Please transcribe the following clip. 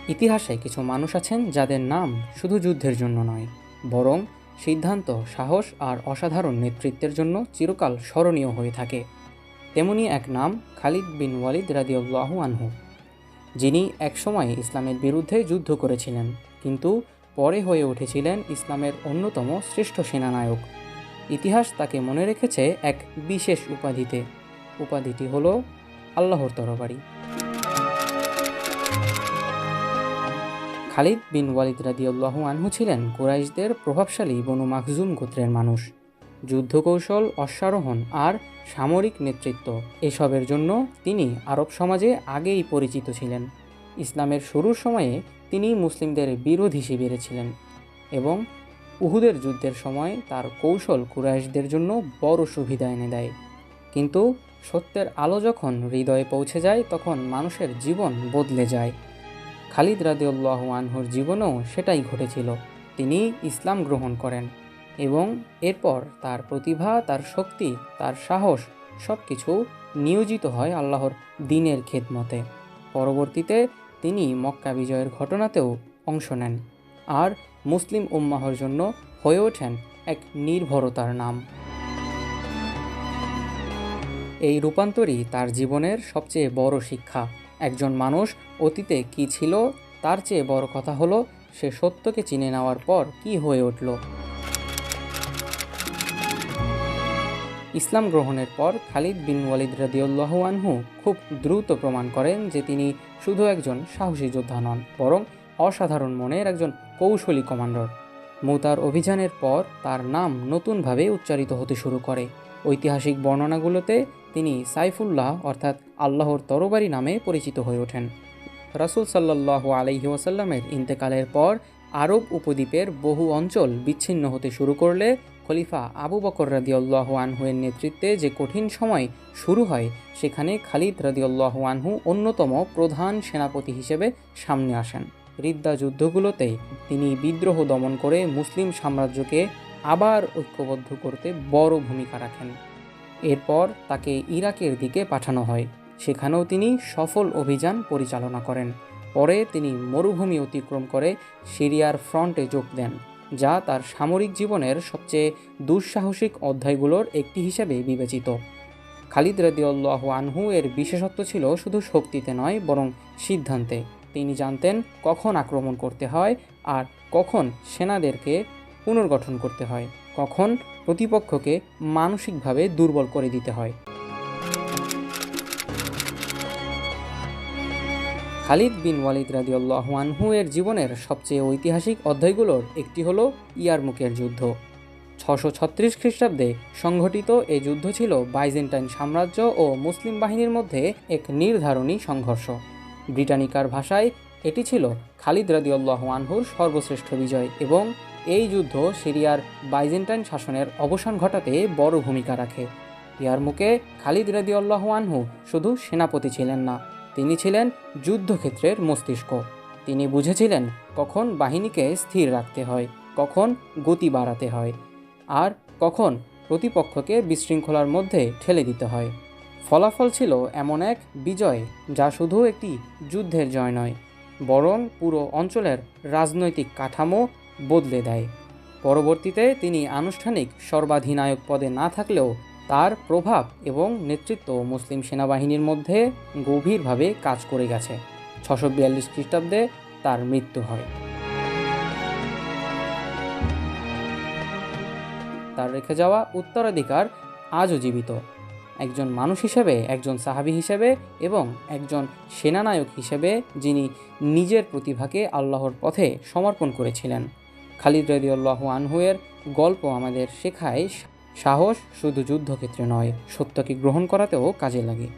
ইতিহাসে কিছু মানুষ আছেন যাদের নাম শুধু যুদ্ধের জন্য নয়, বরং সিদ্ধান্ত, সাহস আর অসাধারণ নেতৃত্বের জন্য চিরকাল স্মরণীয় হয়ে থাকে। তেমনি এক নাম খালিদ বিন ওয়ালিদ রাদিয়াল্লাহু আনহু, যিনি একসময় ইসলামের বিরুদ্ধে যুদ্ধ করেছিলেন, কিন্তু পরে হয়ে উঠেছিলেন ইসলামের অন্যতম শ্রেষ্ঠ সেনানায়ক। ইতিহাস তাকে মনে রেখেছে এক বিশেষ উপাধিতে। উপাধিটি হলো আল্লাহর তরবারি। খালিদ বিন ওয়ালিদ রাদিয়াল্লাহু আনহু ছিলেন কুরাইশদের প্রভাবশালী বনু মাখজুম গোত্রের মানুষ। যুদ্ধকৌশল, অশ্বারোহণ আর সামরিক নেতৃত্ব এসবের জন্য তিনি আরব সমাজে আগেই পরিচিত ছিলেন। ইসলামের শুরুর সময়ে তিনি মুসলিমদের বিরোধী শিবিরে ছিলেন এবং উহুদের যুদ্ধের সময় তার কৌশল কুরাইশদের জন্য বড় সুবিধা এনে দেয়। কিন্তু সত্যের আলো যখন হৃদয়ে পৌঁছে যায়, তখন মানুষের জীবন বদলে যায়। খালিদ রাদিয়াল্লাহু আনহুর জীবনেও সেটাই ঘটেছিল। তিনি ইসলাম গ্রহণ করেন এবং এরপর তার প্রতিভা, তার শক্তি, তার সাহস সব কিছু নিয়োজিত হয় আল্লাহর দ্বীনের খেদমতে। পরবর্তীতে তিনি মক্কা বিজয়ের ঘটনাতেও অংশ নেন আর মুসলিম উম্মাহর জন্য হয়ে ওঠেন এক নির্ভরতার নাম। এই রূপান্তরই তার জীবনের সবচেয়ে বড় শিক্ষা। একজন মানুষ অতীতে কি ছিল, তার চেয়ে বড় কথা হলো সে সত্যকে চিনে নেওয়ার পর কি হয়ে উঠল। ইসলাম গ্রহণের পর খালিদ বিন ওয়ালিদ রাদিয়াল্লাহু আনহু খুব দ্রুত প্রমাণ করেন যে তিনি শুধু একজন সাহসী যোদ্ধা নন, বরং অসাধারণ মনের একজন কৌশলী কমান্ডার। মুতার অভিযানের পর তার নাম নতুনভাবে উচ্চারিত হতে শুরু করে। ঐতিহাসিক বর্ণনাগুলোতে তিনি সাইফুল্লাহ অর্থাৎ আল্লাহর তরবারি নামে পরিচিত হয়ে ওঠেন। রাসূল সাল্লাল্লাহু আলাইহি ওয়াসাল্লামের ইন্তেকালের পর আরব উপদ্বীপের বহু অঞ্চল বিচ্ছিন্ন হতে শুরু করলে খলিফা আবু বকর রাদিয়াল্লাহু আনহু-এর নেতৃত্বে যে কঠিন সময় শুরু হয়, সেখানে খালিদ রাদিয়াল্লাহু আনহু অন্যতম প্রধান সেনাপতি হিসেবে সামনে আসেন। রিদ্দা যুদ্ধগুলোতে তিনি বিদ্রোহ দমন করে মুসলিম সাম্রাজ্যকে আবার ঐক্যবদ্ধ করতে বড় ভূমিকা রাখেন। এরপর তাকে ইরাকের দিকে পাঠানো হয়। সেখানেও তিনি সফল অভিযান পরিচালনা করেন। পরে তিনি মরুভূমি অতিক্রম করে সিরিয়ার ফ্রন্টে যোগ দেন, যা তার সামরিক জীবনের সবচেয়ে দুঃসাহসিক অধ্যায়গুলোর একটি হিসেবে বিবেচিত। খালিদ রাদিয়াল্লাহু আনহু এর বিশেষত্ব ছিল শুধু শক্তিতে নয়, বরং সিদ্ধান্তে। তিনি জানতেন কখন আক্রমণ করতে হয় আর কখন সেনাদেরকে পুনর্গঠন করতে হয়, কখন প্রতিপক্ষকে মানসিকভাবে দুর্বল করে দিতে হয়। খালিদ বিন ওয়ালিদ রাদিয়াল্লাহু আনহু এর জীবনের সবচেয়ে ঐতিহাসিক অধ্যায়গুলোর একটি হলো ইয়ারমুকের যুদ্ধ। 636 খ্রিস্টাব্দে সংঘটিত এই যুদ্ধ ছিল বাইজেন্টাইন সাম্রাজ্য ও মুসলিম বাহিনীর মধ্যে এক নির্ধারণী সংঘর্ষ। ব্রিটানিকার ভাষায় এটি ছিল খালিদ রাদিয়াল্লাহু আনহুর সর্বশ্রেষ্ঠ বিজয় এবং এই যুদ্ধ সিরিয়ার বাইজেন্টাইন শাসনের অবসান ঘটাতে বড় ভূমিকা রাখে। ইয়ারমুকে খালিদ রাদিয়াল্লাহু আনহু শুধু সেনাপতি ছিলেন না, তিনি ছিলেন যুদ্ধক্ষেত্রের মস্তিষ্ক। তিনি বুঝেছিলেন কখন বাহিনীকে স্থির রাখতে হয়, কখন গতি বাড়াতে হয় আর কখন প্রতিপক্ষকে বিশৃঙ্খলার মধ্যে ঠেলে দিতে হয়। ফলাফল ছিল এমন এক বিজয় যা শুধু একটি যুদ্ধের জয় নয়, বরং পুরো অঞ্চলের রাজনৈতিক কাঠামো বদলে দেয়। পরবর্তীতে তিনি আনুষ্ঠানিক সর্বাধিনায়ক পদে না থাকলেও তার প্রভাব এবং নেতৃত্ব মুসলিম সেনাবাহিনীর মধ্যে গভীরভাবে কাজ করে গেছে। 642 খ্রিস্টাব্দে তার মৃত্যু হয়। তার রেখে যাওয়া উত্তরাধিকার আজও জীবিত, একজন মানুষ হিসেবে, একজন সাহাবী হিসেবে এবং একজন সেনানায়ক হিসেবে যিনি নিজের প্রতিভাকে আল্লাহর পথে সমর্পণ করেছিলেন। খালিদ রাদিয়াল্লাহু আনহু এর গল্প আমাদের শেখায় সাহস শুধু যুদ্ধক্ষেত্রে নয়, সত্যকে গ্রহণ করাতেও কাজে লাগে।